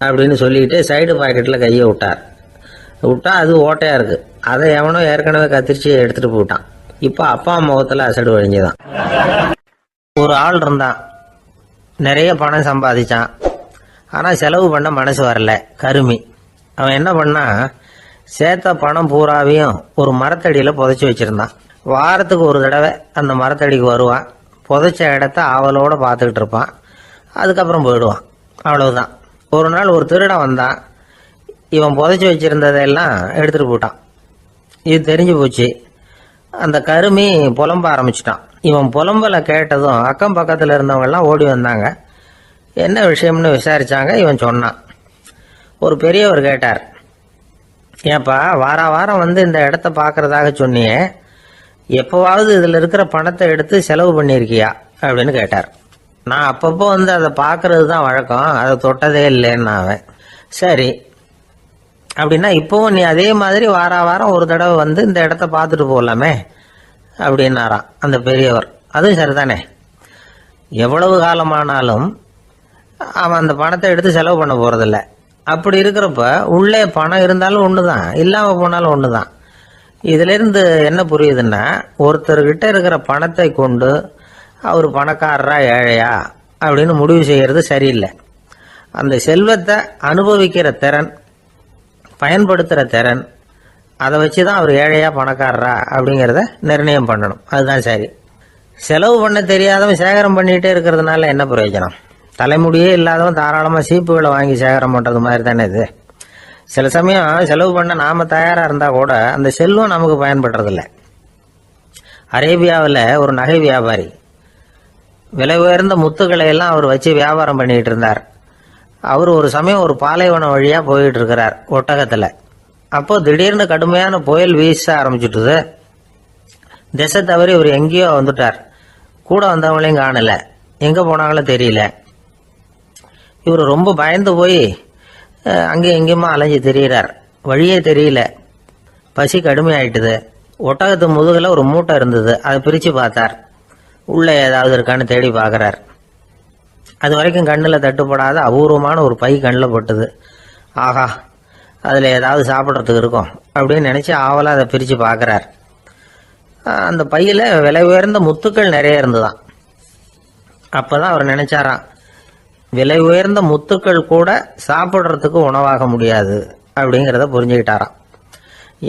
அப்படின்னு சொல்லிக்கிட்டு சைடு பாக்கெட்டில் கையை விட்டா அது ஓட்டையாக இருக்குது. அதை எவனோ ஏற்கனவே கத்திரிச்சு எடுத்துகிட்டு போயிட்டான். இப்போ அப்பா முகத்தில் அசடு வழிஞ்சுதான். ஒரு ஆள் இருந்தான், நிறைய பணம் சம்பாதிச்சான். ஆனால் செலவு பண்ண மனசு வரல, கருமி. அவன் என்ன பண்ணா, சேர்த்த பணம் பூராவையும் ஒரு மரத்தடியில் புதைச்சி வச்சுருந்தான். வாரத்துக்கு ஒரு தடவை அந்த மரத்தடிக்கு வருவான். புதைச்ச இடத்த ஆவலோடு பார்த்துக்கிட்டு இருப்பான். அதுக்கப்புறம் போயிடுவான். அவ்வளவுதான். ஒரு நாள் ஒரு திருடன் வந்தான். இவன் புதைச்சி வச்சுருந்ததெல்லாம் எடுத்துகிட்டு போயிட்டான். இது தெரிஞ்சு போச்சு. அந்த கருமி புலம்ப ஆரம்பிச்சிட்டான். இவன் புலம்பலை கேட்டதும் அக்கம் பக்கத்தில் இருந்தவங்கெல்லாம் ஓடி வந்தாங்க. என்ன விஷயம்னு விசாரித்தாங்க. இவன் சொன்னான். ஒரு பெரியவர் கேட்டார், ஏப்பா வாரம் இந்த இடத்த பார்க்குறதாக சொன்னியே, எப்போவாவது இதில் இருக்கிற பணத்தை எடுத்து செலவு பண்ணியிருக்கியா அப்படின்னு கேட்டார். நான் அப்பப்போ அதை பார்க்கறது தான் வழக்கம், அதை தொட்டதே இல்லைன்னு அவன். சரி அப்படின்னா இப்போவும் நீ அதே மாதிரி வாரம் ஒரு தடவை இந்த இடத்த பார்த்துட்டு போகலாமே அப்படின்னாராம் அந்த பெரியவர். அதுவும் சரிதானே, எவ்வளவு காலமானாலும் அவன் அந்த பணத்தை எடுத்து செலவு பண்ண போகிறதில்ல. அப்படி இருக்கிறப்ப உள்ளே பணம் இருந்தாலும் ஒன்று தான், இல்லாமல் போனாலும் ஒன்று தான். இதிலிருந்து என்ன புரியுதுன்னா, ஒருத்தர்கிட்ட இருக்கிற பணத்தை கொண்டு அவர் பணக்காரரா ஏழையா அப்படின்னு முடிவு செய்கிறது சரியில்லை. அந்த செல்வத்தை அனுபவிக்கிற திறன், பயன்படுத்துகிற திறன், அதை வச்சு தான் அவர் ஏழையா பணக்காரரா அப்படிங்கிறத நிர்ணயம் பண்ணணும். அதுதான் சரி. செலவு பண்ண தெரியாதவன் சேகரம் பண்ணிகிட்டே இருக்கிறதுனால என்ன பிரயோஜனம்? தலைமுடியே இல்லாதவன் தாராளமாக சீப்புகளை வாங்கி சேகரம் பண்ணுறது மாதிரி தானே இது. சில சமயம் செலவு பண்ண நாம் தயாராக இருந்தால் கூட அந்த செல்வம் நமக்கு பயன்படுறதில்ல. அரேபியாவில் ஒரு நகை வியாபாரி விலை உயர்ந்த முத்துக்களை எல்லாம் அவர் வச்சு வியாபாரம் பண்ணிகிட்டு இருந்தார். அவர் ஒரு சமயம் ஒரு பாலைவனம் வழியாக போயிட்டு இருக்கிறார் ஒட்டகத்தில். அப்போ திடீர்னு கடுமையான புயல் வீச ஆரம்பிச்சுட்டுது. திசை தவறி இவர் எங்கேயோ வந்துட்டார். கூட வந்தவங்களையும் காணலை, எங்கே போனாங்களோ தெரியல. இவர் ரொம்ப பயந்து போய் அங்கேயும் எங்கேயுமா அலைஞ்சு திரியிறார். வழியே தெரியல. பசி கடுமையாயிட்டுது. ஒட்டகத்து முதுகில் ஒரு மூட்டை இருந்தது. அதை பிரித்து பார்த்தார். உள்ளே ஏதாவது இருக்கான்னு தேடி பார்க்குறார். அது வரைக்கும் கண்ணில் தட்டுப்படாத அபூர்வமான ஒரு பை கண்ணில் பட்டுது. ஆஹா, அதில் ஏதாவது சாப்பிட்றதுக்கு இருக்கும் அப்படின்னு நினச்சி ஆவலாக அதை பிரித்து பார்க்குறார். அந்த பையில் விலை உயர்ந்த முத்துக்கள் நிறைய இருந்துதான். அப்போ தான் அவர் நினச்சாராம், விலை உயர்ந்த முத்துக்கள் கூட சாப்பிட்றதுக்கு உணவாக முடியாது அப்படிங்கிறத புரிஞ்சுக்கிட்டாராம்.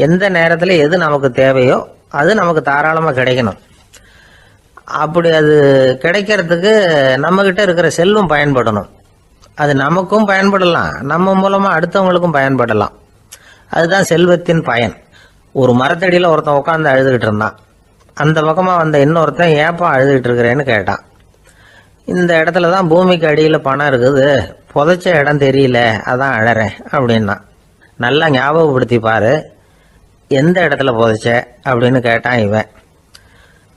எந்த நேரத்தில் எது நமக்கு தேவையோ அது நமக்கு தாராளமாக கிடைக்கணும். அப்படி அது கிடைக்கிறதுக்கு நம்மக்கிட்ட இருக்கிற செல்வம் பயன்படணும். அது நமக்கும் பயன்படலாம், நம்ம மூலமாக அடுத்தவங்களுக்கும் பயன்படலாம். அதுதான் செல்வத்தின் பயன். ஒரு மரத்தடியில் ஒருத்தன் உட்காந்து அழுதுகிட்டு இருந்தான். அந்த பக்கமாக வந்த இன்னொருத்தன் ஏப்பா அழுதுகிட்டு இருக்கிறேன்னு கேட்டான். இந்த இடத்துல தான் பூமிக்கு அடியில் பணம் இருக்குது, புதைச்ச இடம் தெரியல, அதான் அழறேன் அப்படின்னா. நல்லா ஞாபகப்படுத்தி பாரு, எந்த இடத்துல புதைச்ச அப்படின்னு கேட்டான் இவன்.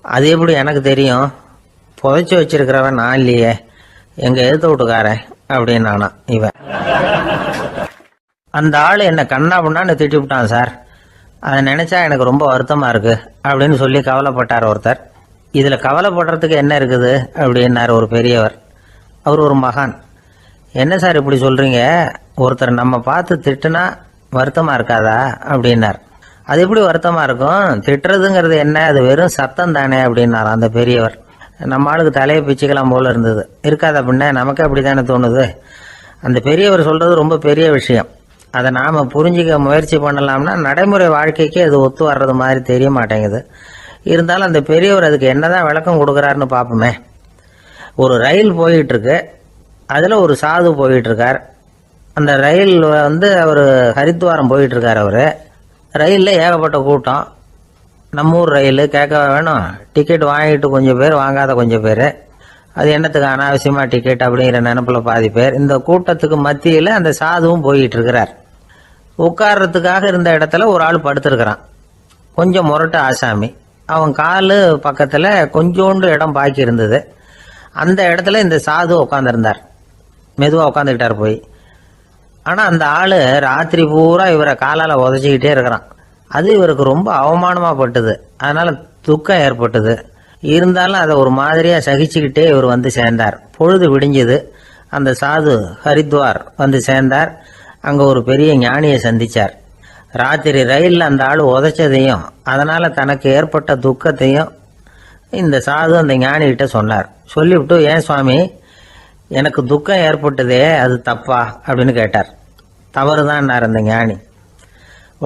அது எப்படி எனக்கு தெரியும், புதைச்சி வச்சிருக்கிறவன் நான் இல்லையே, எங்கள் எதிர்த்து வீட்டுக்காரன் அப்படின்னானா இவன். அந்த ஆள் என்னை கண்ணா பண்ணான்னு திட்டி விட்டான் சார், அதை நினச்சா எனக்கு ரொம்ப வருத்தமாக இருக்குது அப்படின்னு சொல்லி கவலைப்பட்டார் ஒருத்தர். இதில் கவலைப்படுறதுக்கு என்ன இருக்குது அப்படின்னார் ஒரு பெரியவர். அவர் ஒரு மகான். என்ன சார் இப்படி சொல்கிறீங்க, ஒருத்தர் நம்ம பார்த்து திட்டுனா வருத்தமாக இருக்காதா அப்படின்னார். அது எப்படி வருத்தமாக இருக்கும், திட்டுறதுங்கிறது என்ன, அது வெறும் சத்தம் தானே அப்படின்னார் அந்த பெரியவர். நம்ம ஆளுக்கு தலையை பிச்சுக்கலாம் போல இருந்தது. இருக்காது அப்படின்னா நமக்கு அப்படி தானே தோணுது. அந்த பெரியவர் சொல்கிறது ரொம்ப பெரிய விஷயம். அதை நாம் புரிஞ்சிக்க முயற்சி பண்ணலாம்னா நடைமுறை வாழ்க்கைக்கு அது ஒத்து வர்றது மாதிரி தெரிய மாட்டேங்குது. இருந்தாலும் அந்த பெரியவர் அதுக்கு என்னதான் விளக்கம் கொடுக்குறாருன்னு பார்ப்போமே. ஒரு ரயில் போயிட்டுருக்கு, அதில் ஒரு சாது போயிட்டுருக்கார். அந்த ரயில் அவர் ஹரித்வாரம் போயிட்டுருக்கார். அவர் ரயிலில் ஏகப்பட்ட கூட்டம். நம்ம ஊர் ரயில் கேட்க வேணும், டிக்கெட் வாங்கிட்டு கொஞ்சம் பேர், வாங்காத கொஞ்சம் பேர். அது என்னத்துக்கு அனாவசியமாக டிக்கெட் அப்படிங்கிற நினப்பில் பாதி பேர். இந்த கூட்டத்துக்கு மத்தியில் அந்த சாதுவும் போயிட்டு இருக்கிறார். உட்கார்றதுக்காக இருந்த இடத்துல ஒரு ஆள் படுத்துருக்கிறான், கொஞ்சம் முரட்டு ஆசாமி. அவன் கால் பக்கத்தில் கொஞ்சோண்டு இடம் பாக்கி இருந்தது. அந்த இடத்துல இந்த சாது உட்காந்துருந்தார். மெதுவாக உட்காந்துக்கிட்டார் போய். ஆனால் அந்த ஆள் ராத்திரி பூரா இவரை காலால் உதச்சிக்கிட்டே இருக்கிறான். அது இவருக்கு ரொம்ப அவமானமாக பட்டுது. அதனால் துக்கம் ஏற்பட்டது. இருந்தாலும் அதை ஒரு மாதிரியாக சகிச்சுக்கிட்டே இவர் வந்து சேர்ந்தார். பொழுது விடிஞ்சது. அந்த சாது ஹரித்வார் வந்து சேர்ந்தார். அங்கே ஒரு பெரிய ஞானியை சந்தித்தார். ராத்திரி ரயிலில் அந்த ஆள் உதைச்சதையும் அதனால் தனக்கு ஏற்பட்ட துக்கத்தையும் இந்த சாது அந்த ஞானிகிட்ட சொன்னார். சொல்லிவிட்டு, ஏன் சுவாமி, எனக்கு துக்கம் ஏற்பட்டதே அது தப்பா அப்படின்னு கேட்டார். தவறுதான்னார் அந்த ஞானி.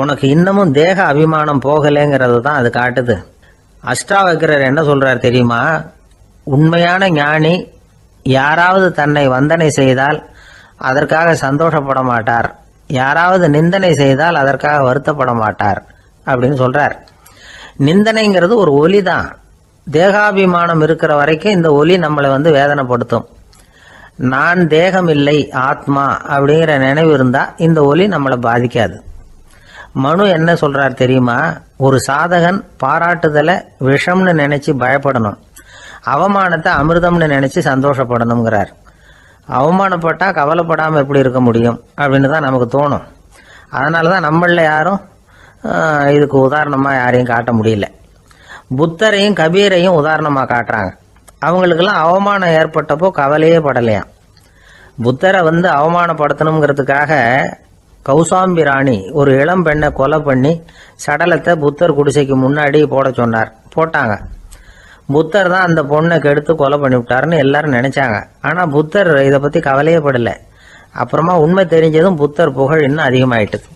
உனக்கு இன்னமும் தேக அபிமானம் போகலைங்கிறது தான் அது காட்டுது. அஷ்டாவக்கிரர் என்ன சொல்றார் தெரியுமா, உண்மையான ஞானி யாராவது தன்னை வந்தனை செய்தால் அதற்காக சந்தோஷப்பட மாட்டார், யாராவது நிந்தனை செய்தால் அதற்காக வருத்தப்பட மாட்டார் அப்படின்னு சொல்றார். நிந்தனைங்கிறது ஒரு ஒலி தான். தேகாபிமானம் இருக்கிற வரைக்கும் இந்த ஒலி நம்மளை வேதனைப்படுத்தும். நான் தேகம் இல்லை, ஆத்மா அப்படிங்கிற நினைவு இருந்தா இந்த ஒலி நம்மளை பாதிக்காது. மனு என்ன சொல்றார் தெரியுமா, ஒரு சாதகன் பாராட்டுதலை விஷம்னு நினைச்சு பயப்படணும், அவமானத்தை அமிர்தம்னு நினைச்சு சந்தோஷப்படணுங்கிறார். அவமானப்பட்டா கவலைப்படாமல் எப்படி இருக்க முடியும் அப்படின்னு தான் நமக்கு தோணும். அதனால தான் நம்மள யாரும் இதுக்கு உதாரணமாக யாரையும் காட்ட முடியல. புத்தரையும் கபீரையும் உதாரணமாக காட்டுறாங்க. அவங்களுக்கெல்லாம் அவமானம் ஏற்பட்டப்போ கவலையே படலையாம். புத்தரை அவமானப்படுத்தணுங்கிறதுக்காக கௌசாம்பி ராணி ஒரு இளம் பெண்ணை கொலை பண்ணி சடலத்தை புத்தர் குடிசைக்கு முன்னாடி போட சொன்னார். போட்டாங்க. புத்தர் தான் அந்த பொண்ணை கெடுத்து கொலை பண்ணி விட்டாருன்னு எல்லாரும் நினைச்சாங்க. ஆனால் புத்தர் இதை பற்றி கவலையே படலை. அப்புறமா உண்மை தெரிஞ்சதும் புத்தர் புகழ் இன்னும் அதிகமாயிட்டுது.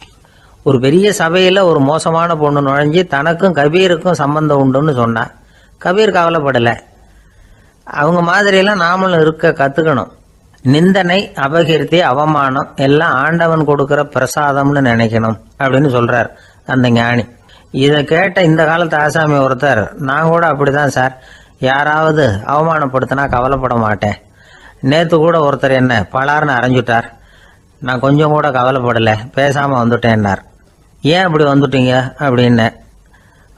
ஒரு பெரிய சபையில் ஒரு மோசமான பொண்ணு நுழைஞ்சி தனக்கும் கபீருக்கும் சம்பந்தம் உண்டுன்னு சொன்னா. கபீர் கவலைப்படலை. அவங்க மாதிரியெல்லாம் நாமளும் இருக்க கற்றுக்கணும். நிந்தனை, அபகீர்த்தி, அவமானம் எல்லாம் ஆண்டவன் கொடுக்கிற பிரசாதம்னு நினைக்கணும் அப்படின்னு சொல்றார் அந்த ஞானி. இதை கேட்ட இந்த காலத்து ஆசாமி ஒருத்தர், நான் கூட அப்படிதான் சார், யாராவது அவமானப்படுத்தினா கவலைப்பட மாட்டேன். நேற்று கூட ஒருத்தர் என்ன பலார்னு அரைஞ்சுட்டார், நான் கொஞ்சம் கூட கவலைப்படலை, பேசாமல் வந்துட்டேன்னார். ஏன் அப்படி வந்துட்டீங்க அப்படின்னு.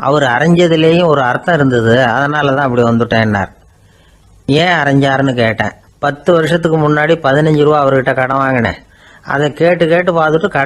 அவர் அரைஞ்சதுலேயும் ஒரு அர்த்தம் இருந்தது, அதனால தான் அப்படி வந்துட்டேன்னார். ஏன் அரைஞ்சாருன்னு கேட்டேன். 10 வருஷத்துக்கு முன்னாடி 15 ரூபா அவர்கிட்ட கடன் வாங்கினேன். அதை கேட்டு பார்த்துட்டு